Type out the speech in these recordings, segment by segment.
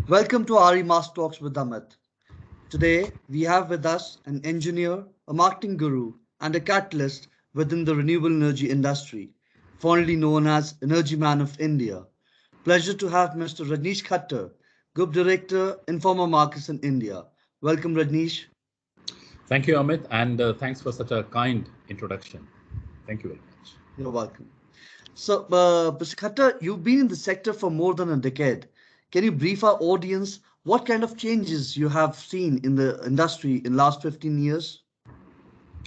Welcome to RE Mass Talks with Amit. Today, we have with us an engineer, a marketing guru, and a catalyst within the renewable energy industry, fondly known as Energy Man of India. Pleasure to have Mr. Rajneesh Khattar, Group Director, Informa Markets in India. Welcome, Rajneesh. Thank you, Amit, and thanks for such a kind introduction. Thank you very much. You're welcome. So, Mr. Khattar, you've been in the sector for more than a decade. Can you brief our audience what kind of changes you have seen in the industry in last 15 years?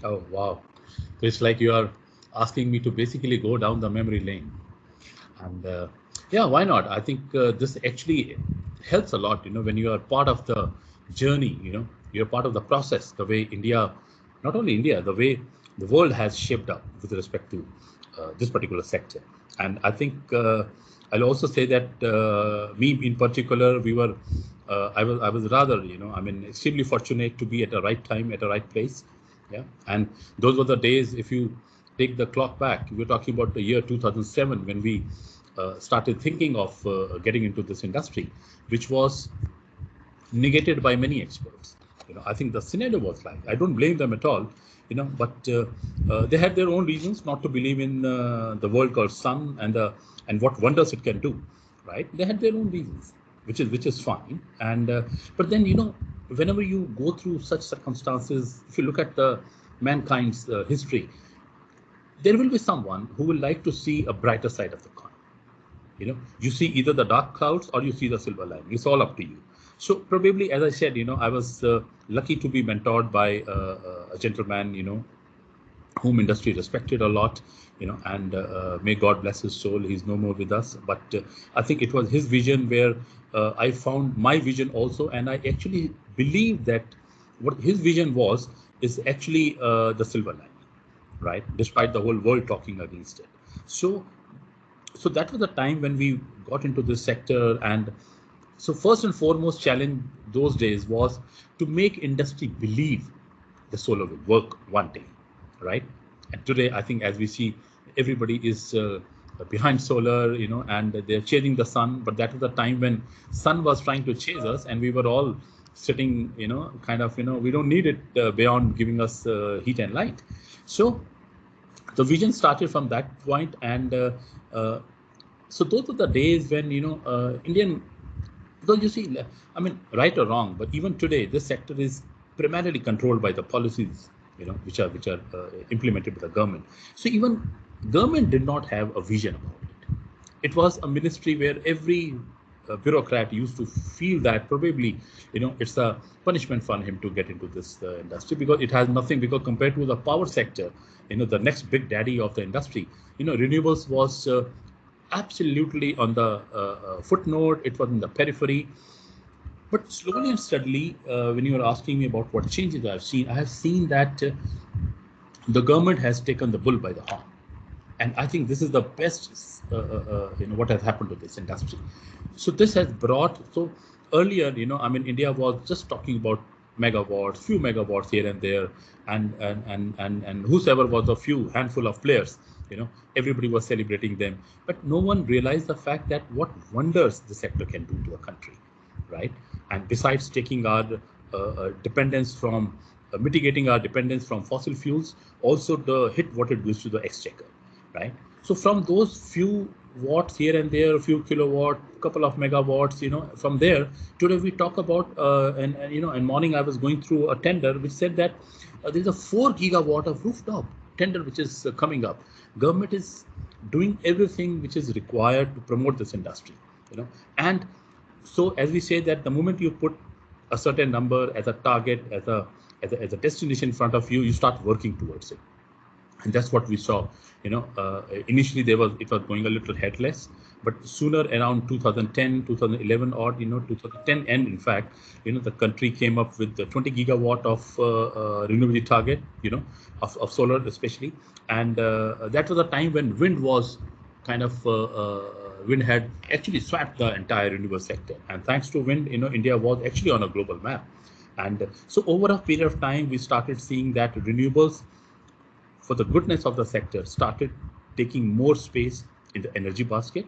Oh, wow. So it's like you are asking me to basically go down the memory lane. And yeah, why not? I think this actually helps a lot, when you are part of the journey, you're part of the process, the way India, not only India, the way the world has shaped up with respect to this particular sector. And I think I'll also say that me in particular, I was rather, extremely fortunate to be at the right time, at the right place. Yeah. And those were the days, if you take the clock back, we're talking about the year 2007 when we started thinking of getting into this industry, which was negated by many experts. I think the scenario was like, I don't blame them at all, but they had their own reasons not to believe in the world called sun and what wonders it can do, right? They had their own reasons, which is fine. And but then whenever you go through such circumstances, if you look at the mankind's history, there will be someone who will like to see a brighter side of the coin. You see either the dark clouds or you see the silver lining. It's all up to you. So probably, as I said, I was lucky to be mentored by a gentleman, whom industry respected a lot, and may God bless his soul. He's no more with us. But I think it was his vision where I found my vision also. And I actually believe that what his vision was is actually the silver lining, right? Despite the whole world talking against it. So that was the time when we got into this sector. And so first and foremost challenge those days was to make industry believe the solar will work one day, right? And today, I think as we see, everybody is behind solar, and they're chasing the sun. But that was the time when sun was trying to chase us, and we were all sitting, kind of, we don't need it beyond giving us heat and light. So the vision started from that point. And so those are the days when, Indian, because you see, I mean, right or wrong, but even today, this sector is primarily controlled by the policies, which are implemented by the government. So even government did not have a vision about it. It was a ministry where every bureaucrat used to feel that probably, it's a punishment for him to get into this industry because it has nothing. Because compared to the power sector, the next big daddy of the industry, renewables was absolutely on the footnote. It was in the periphery. But slowly and steadily, when you are asking me about what changes I have seen that the government has taken the bull by the horn. And I think this is the best, what has happened to this industry. So this has brought, so earlier, India was just talking about megawatts, few megawatts here and there, and whosoever was a few handful of players, everybody was celebrating them. But no one realized the fact that what wonders the sector can do to a country, right? And besides taking our dependence from, mitigating our dependence from fossil fuels, also the hit what it does to the exchequer, right? So from those few watts here and there, a few kilowatt, couple of megawatts, from there, today we talk about, and in morning I was going through a tender which said that there's a 4 gigawatt of rooftop tender which is coming up. Government is doing everything which is required to promote this industry, and so as we say that the moment you put a certain number as a target, as a destination in front of you, you start working towards it. And that's what we saw. Initially it was going a little headless, but sooner around 2010, 2011, or 2010 end, in fact, the country came up with the 20 gigawatt of renewable target, of solar especially. And that was a time when wind was kind of wind had actually swept the entire renewable sector. And thanks to wind, India was actually on a global map. And so over a period of time, we started seeing that renewables, for the goodness of the sector, started taking more space in the energy basket.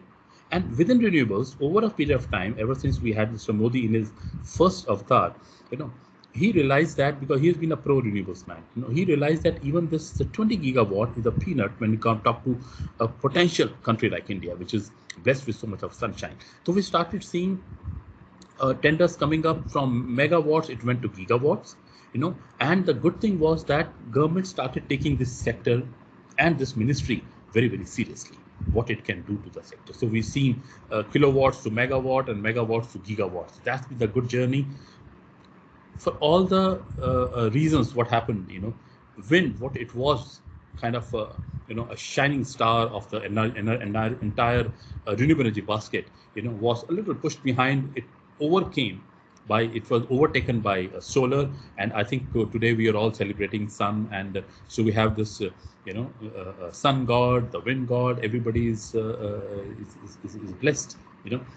And within renewables, over a period of time, ever since we had Mr. Modi in his first avatar, you know, he realized that because he has been a pro renewables man, he realized that even this the 20 gigawatt is a peanut when you come talk to a potential country like India, which is blessed with so much of sunshine. So we started seeing tenders coming up from megawatts, it went to gigawatts, and the good thing was that government started taking this sector and this ministry very, very seriously, what it can do to the sector. So we've seen kilowatts to megawatt and megawatts to gigawatts. That's been the good journey. For all the reasons what happened, wind, what it was kind of a shining star of the entire renewable energy basket, was a little pushed behind. It overcame by it was overtaken by solar, and I think today we are all celebrating sun, and so we have this sun god, the wind god, everybody is blessed,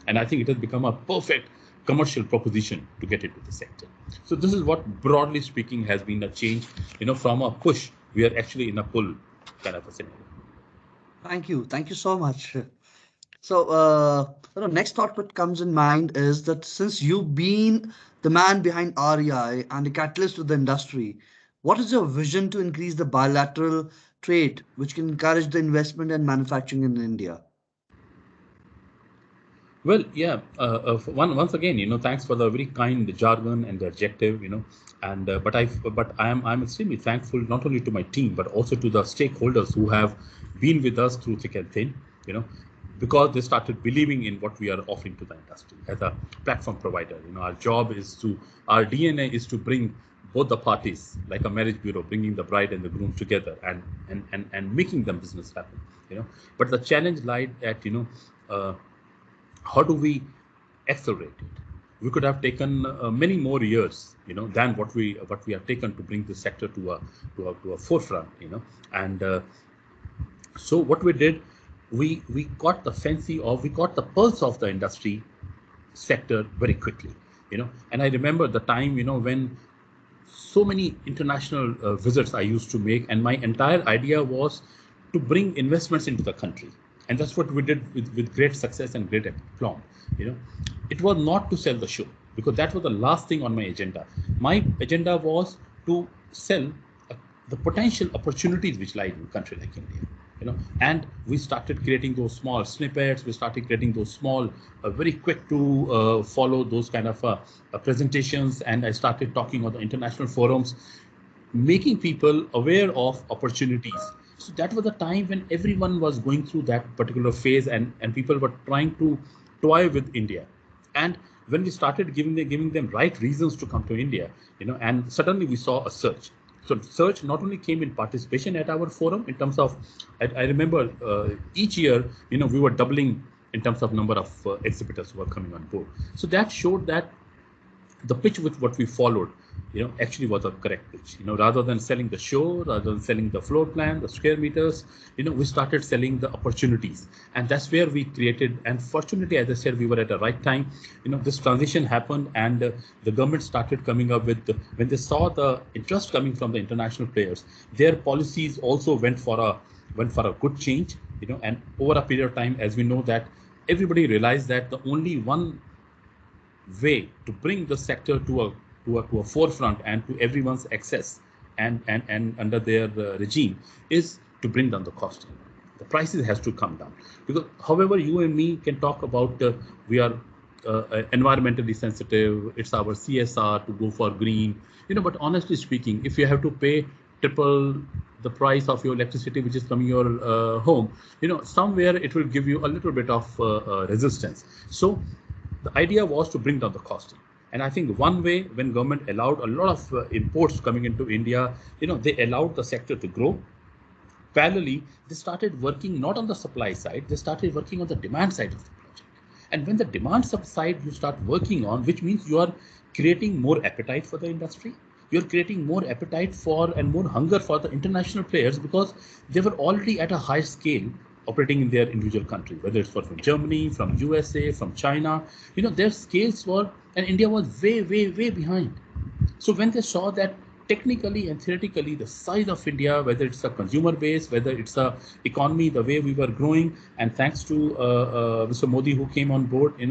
and I think it has become a perfect commercial proposition to get into the sector. So this is what, broadly speaking, has been a change. From a push, we are actually in a pull kind of a scenario. Thank you so much. So, next thought that comes in mind is that since you've been the man behind REI and the catalyst of the industry, what is your vision to increase the bilateral trade, which can encourage the investment and manufacturing in India? Well, yeah. Once again, thanks for the very kind jargon and the adjective, and I'm extremely thankful not only to my team but also to the stakeholders who have been with us through thick and thin, because they started believing in what we are offering to the industry as a platform provider. Our DNA is to bring both the parties, like a marriage bureau, bringing the bride and the groom together and making them business happen. But the challenge lied at uh, how do we accelerate it? We could have taken many more years, than what we have taken to bring the sector to a forefront, and so what we did, we caught the we caught the pulse of the industry sector very quickly, and I remember the time, when so many international visits I used to make, and my entire idea was to bring investments into the country. And that's what we did with great success and great aplomb. It was not to sell the show, because that was the last thing on my agenda. My agenda was to sell uh, the potential opportunities which lie in a country like India. And we started creating those small snippets. We started creating those small, very quick to follow those kind of presentations. And I started talking on the international forums, making people aware of opportunities. So that was the time when everyone was going through that particular phase, and people were trying to toy with India. And when we started giving them right reasons to come to India, and suddenly we saw a surge. So search not only came in participation at our forum in terms of, I remember each year, we were doubling in terms of number of exhibitors who were coming on board. So that showed that the pitch with what we followed, actually was a correct pitch. Rather than selling the show, rather than selling the floor plan, the square meters, we started selling the opportunities, and that's where we created. And fortunately, as I said, we were at the right time. This transition happened, and the government started coming up with when they saw the interest coming from the international players, their policies also went for a good change. And over a period of time, as we know that everybody realized that the only one way to bring the sector to a forefront and to everyone's access and under their regime is to bring down the cost. The prices has to come down, because however you and me can talk about we are environmentally sensitive, it's our CSR to go for green, but honestly speaking, if you have to pay triple the price of your electricity which is coming your home, somewhere it will give you a little bit of resistance. So the idea was to bring down the costing. And I think one way, when government allowed a lot of imports coming into India, they allowed the sector to grow. Parallelly, they started working not on the supply side, they started working on the demand side of the project. And when the demand side you start working on, which means you are creating more appetite for the industry, you're creating more appetite for and more hunger for the international players, because they were already at a high scale operating in their individual country, whether it's from Germany, from USA, from China. Their scales were, and India was way, way, way behind. So when they saw that technically and theoretically, the size of India, whether it's a consumer base, whether it's a economy, the way we were growing, and thanks to Mr. Modi, who came on board, and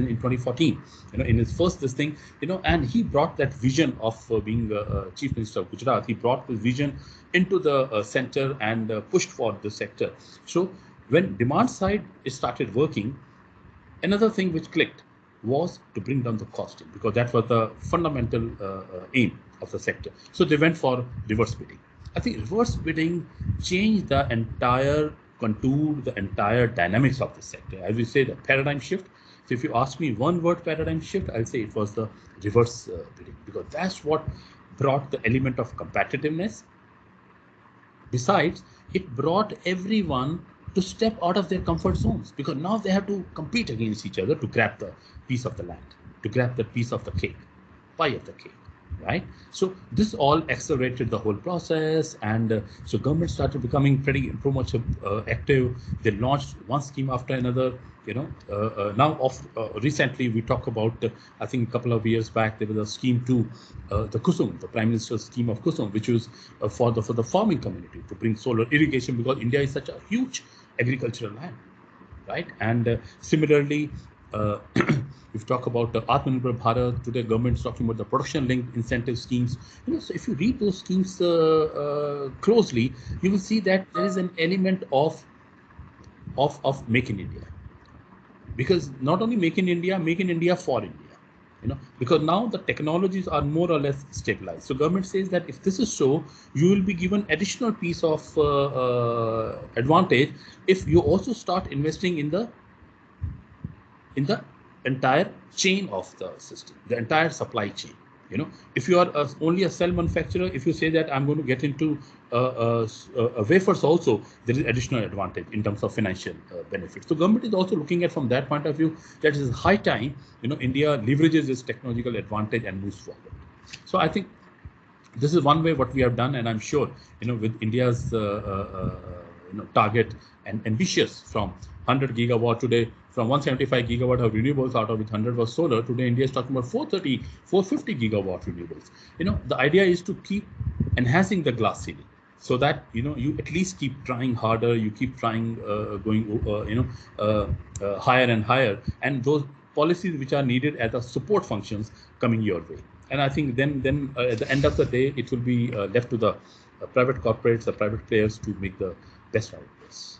in 2014, in his first this thing, and he brought that vision of being Chief Minister of Gujarat. He brought his vision into the center and pushed for the sector. So when demand side started working, another thing which clicked was to bring down the costing, because that was the fundamental aim of the sector. So they went for reverse bidding. I think reverse bidding changed the entire contour, the entire dynamics of the sector. As we say, the paradigm shift. So if you ask me one word paradigm shift, I'll say it was the reverse bidding, because that's what brought the element of competitiveness. Besides, it brought everyone to step out of their comfort zones, because now they have to compete against each other to grab the piece of the land, to grab the piece of the cake, pie of the cake, right? So this all accelerated the whole process, and so government started becoming pretty much active. They launched one scheme after another. Now recently we talk about, I think a couple of years back, there was a scheme to the Kusum, the Prime Minister's scheme of Kusum, which was for the farming community to bring solar irrigation, because India is such a huge agricultural land, right? And similarly, if you talk about the Atmanirbhar Bharat, today government is talking about the production-linked incentive schemes. So if you read those schemes closely, you will see that there is an element of Make in India. Because not only Make in India for India. Because now the technologies are more or less stabilized. So government says that if this is so, you will be given additional piece of advantage if you also start investing in the entire chain of the system, the entire supply chain. If you are only a cell manufacturer, if you say that I'm going to get into wafers also, there is additional advantage in terms of financial benefits. So government is also looking at from that point of view that it is high time, India leverages its technological advantage and moves forward. So I think this is one way what we have done, and I'm sure, with India's target and ambitious from 100 gigawatt today, from 175 gigawatt of renewables, out of which 100 was solar. Today, India is talking about 430, 450 gigawatt renewables. The idea is to keep enhancing the glass ceiling, so that you at least keep trying harder, you keep trying going higher and higher, and those policies which are needed as a support functions coming your way. And I think then at the end of the day, it will be left to the private corporates, the private players to make the best out of this.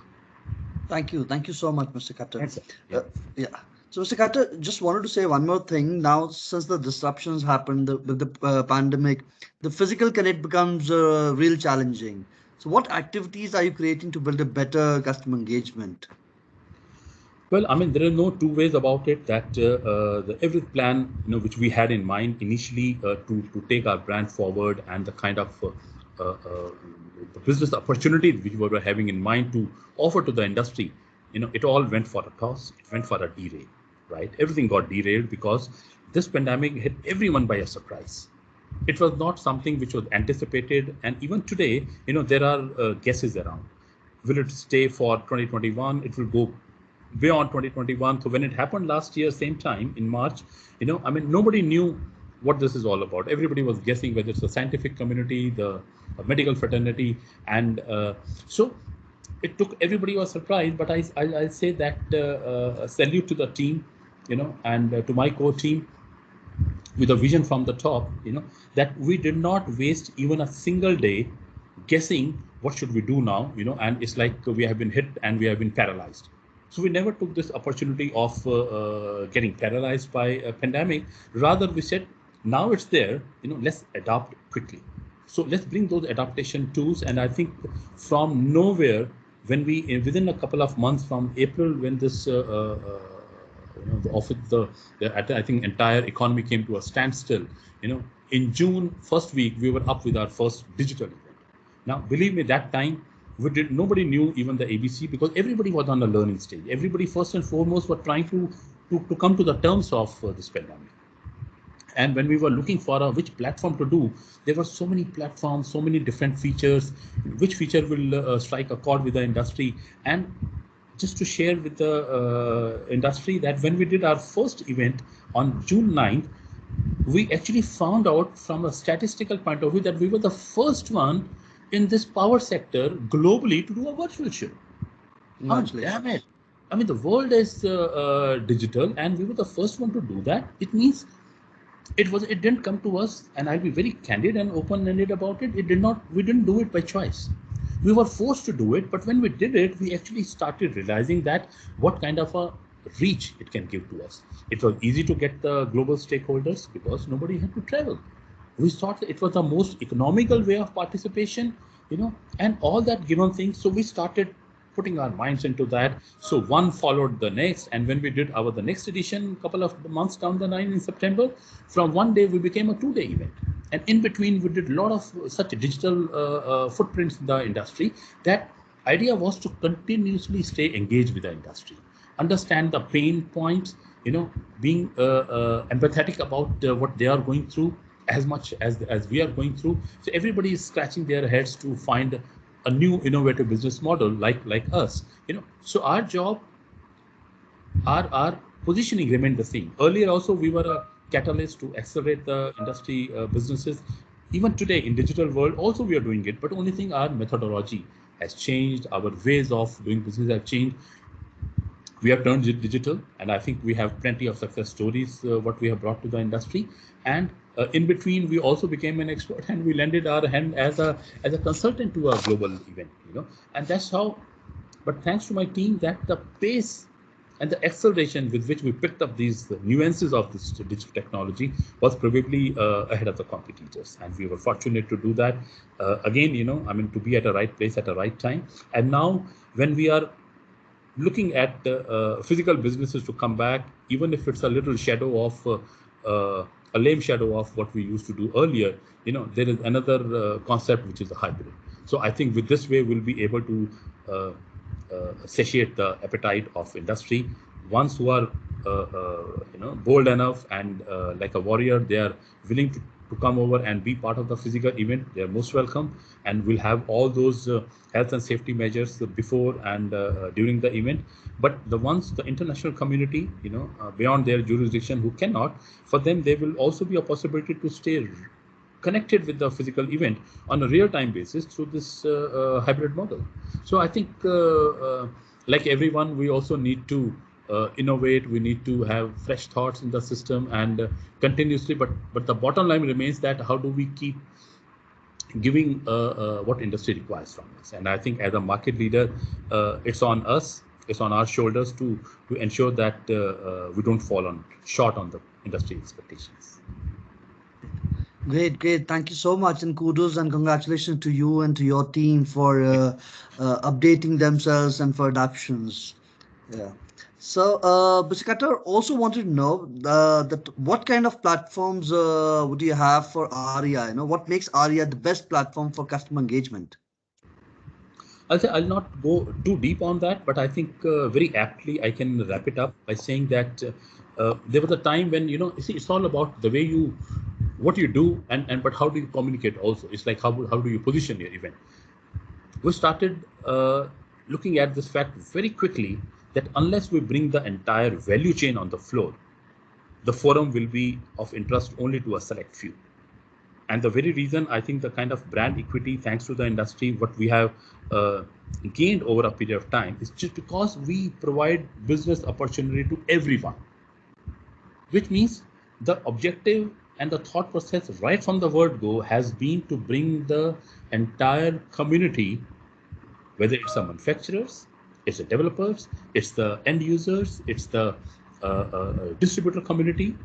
Thank you so much, Mr. Khattar. Yeah. So, Mr. Khattar, just wanted to say one more thing. Now, since the disruptions happened with the pandemic, the physical connect becomes real challenging. So, what activities are you creating to build a better customer engagement? Well, I mean, there are no two ways about it. That every plan, which we had in mind initially to take our brand forward, and the kind of the business opportunity which we were having in mind to offer to the industry, it all went for a toss. It went for a derail, right? Everything got derailed because this pandemic hit everyone by a surprise. It was not something which was anticipated, and even today, there are guesses around. Will it stay for 2021? It will go beyond 2021. So when it happened last year, same time in March, nobody knew what this is all about. Everybody was guessing whether it's the scientific community, the medical fraternity, and so it took everybody was surprised. But I say that salute to the team, and to my core team, with a vision from the top, that we did not waste even a single day guessing what should we do now, and it's like we have been hit and we have been paralyzed. So we never took this opportunity of getting paralyzed by a pandemic. Rather, we said, now it's there, let's adapt quickly. So let's bring those adaptation tools. And I think from nowhere, when we, within a couple of months from April, when this I think entire economy came to a standstill. In June, first week, we were up with our first digital event. Now, believe me, that time nobody knew even the ABC, because everybody was on a learning stage. Everybody first and foremost were trying to come to the terms of this pandemic. And when we were looking for which platform to do, there were so many platforms, so many different features. Which feature will strike a chord with the industry? And just to share with the industry that when we did our first event on June 9th, we actually found out from a statistical point of view that we were the first one in this power sector globally to do a virtual show. I mean, damn it. Congratulations. I mean, the world is digital, and we were the first one to do that. It means it didn't come to us, and I'll be very candid and open-ended about it. It did not. We didn't do it by choice. We were forced to do it, but when we did it, we actually started realizing that what kind of a reach it can give to us. It was easy to get the global stakeholders because nobody had to travel. We thought it was the most economical way of participation, and all that given things. So we started putting our minds into that. So one followed the next, and when we did the next edition, a couple of months down the line in September, from one day we became a 2-day event. And in between, we did a lot of such digital footprints in the industry. That idea was to continuously stay engaged with the industry, understand the pain points, being empathetic about what they are going through as much as we are going through. So everybody is scratching their heads to find a new innovative business model like us. So our job, our positioning remained the same. Earlier also we were a catalyst to accelerate the industry businesses. Even today in digital world also we are doing it, but only thing, our methodology has changed, our ways of doing business have changed. We have turned it digital, and I think we have plenty of success stories what we have brought to the industry. And in between, we also became an expert, and we lended our hand as a consultant to a global event. And that's how. But thanks to my team, that the pace and the acceleration with which we picked up these nuances of this digital technology was probably ahead of the competitors, and we were fortunate to do that. Again, I mean, to be at the right place at the right time. And now, when we are looking at physical businesses to come back, even if it's a little shadow of a lame shadow of what we used to do earlier, there is another concept which is a hybrid. So I think with this way, we'll be able to satiate the appetite of industry. Ones who are bold enough and like a warrior, they are willing to come over and be part of the physical event. They are most welcome, and we'll have all those health and safety measures before and during the event. But the ones, the international community, beyond their jurisdiction, who cannot, for them there will also be a possibility to stay connected with the physical event on a real-time basis through this hybrid model. So I think, like everyone, we also need to innovate. We need to have fresh thoughts in the system and continuously. But the bottom line remains that how do we keep giving what industry requires from us? And I think as a market leader, it's on us. It's on our shoulders to ensure that we don't fall short on the industry expectations. Great, great. Thank you so much, and kudos and congratulations to you and to your team for updating themselves and for adaptations. Yeah. So, Mr. Khattar also wanted to know that what kind of platforms would you have for ARIA? What makes ARIA the best platform for customer engagement? I'll say I'll not go too deep on that, but I think very aptly I can wrap it up by saying that there was a time when you see, it's all about the way what you do, and but how do you communicate also. It's like how do you position your event. We started looking at this fact very quickly that unless we bring the entire value chain on the floor, the forum will be of interest only to a select few. And the very reason, I think, the kind of brand equity, thanks to the industry, what we have gained over a period of time, is just because we provide business opportunity to everyone, which means the objective and the thought process right from the word go has been to bring the entire community, whether it's the manufacturers, it's the developers, it's the end users, it's the distributor community,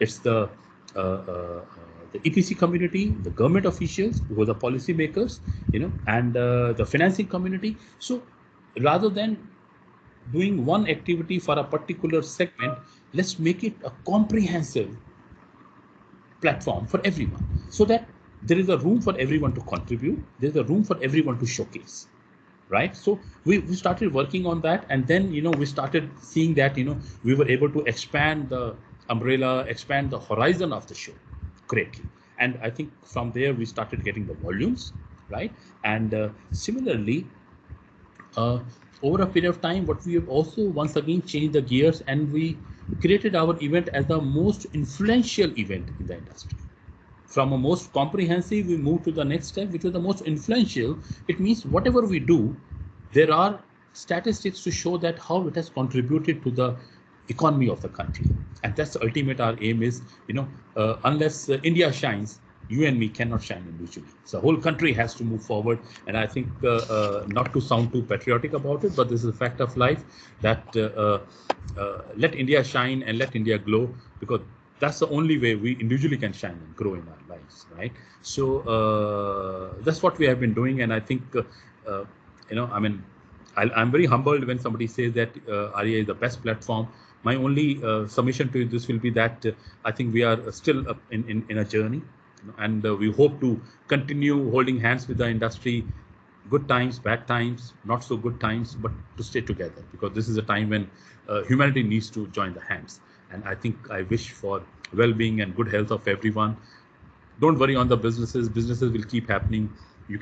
it's uh, uh, the EPC community, the government officials who are the policymakers, and the financing community. So rather than doing one activity for a particular segment, let's make it a comprehensive platform for everyone, so that there is a room for everyone to contribute, there's a room for everyone to showcase, right? So we started working on that, and then we started seeing that we were able to expand the umbrella, expand the horizon of the show greatly. And I think from there we started getting the volumes, right? And similarly, uh, over a period of time, what we have also once again changed the gears, and we created our event as the most influential event in the industry. From a most comprehensive, we move to the next step, which was the most influential. It means whatever we do, there are statistics to show that how it has contributed to the economy of the country. And that's the ultimate our aim is, unless India shines, you and me cannot shine individually. So the whole country has to move forward. And I think, not to sound too patriotic about it, but this is a fact of life that let India shine and let India glow, because that's the only way we individually can shine and grow in our lives, right? So that's what we have been doing. And I think, I mean, I'm very humbled when somebody says that ARIA is the best platform. My only submission to this will be that I think we are still in a journey, and we hope to continue holding hands with the industry, good times, bad times, not so good times, but to stay together, because this is a time when humanity needs to join the hands. And I think I wish for well-being and good health of everyone. Don't worry on the businesses. Businesses will keep happening. You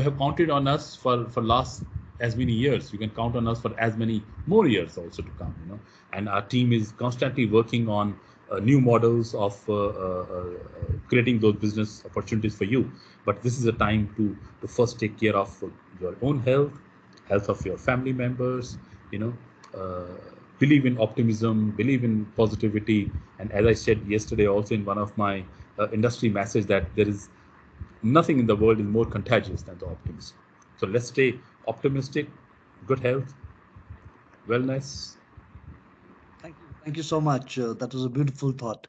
have counted on us for last as many years. You can count on us for as many more years also to come. And our team is constantly working on new models of creating those business opportunities for you. But this is a time to first take care of your own health, health of your family members. You know, uh, believe in optimism, believe in positivity. And as I said yesterday, also in one of my industry message, that there is nothing in the world is more contagious than the optimism. So let's stay optimistic, good health, wellness. Thank you. Thank you so much. That was a beautiful thought.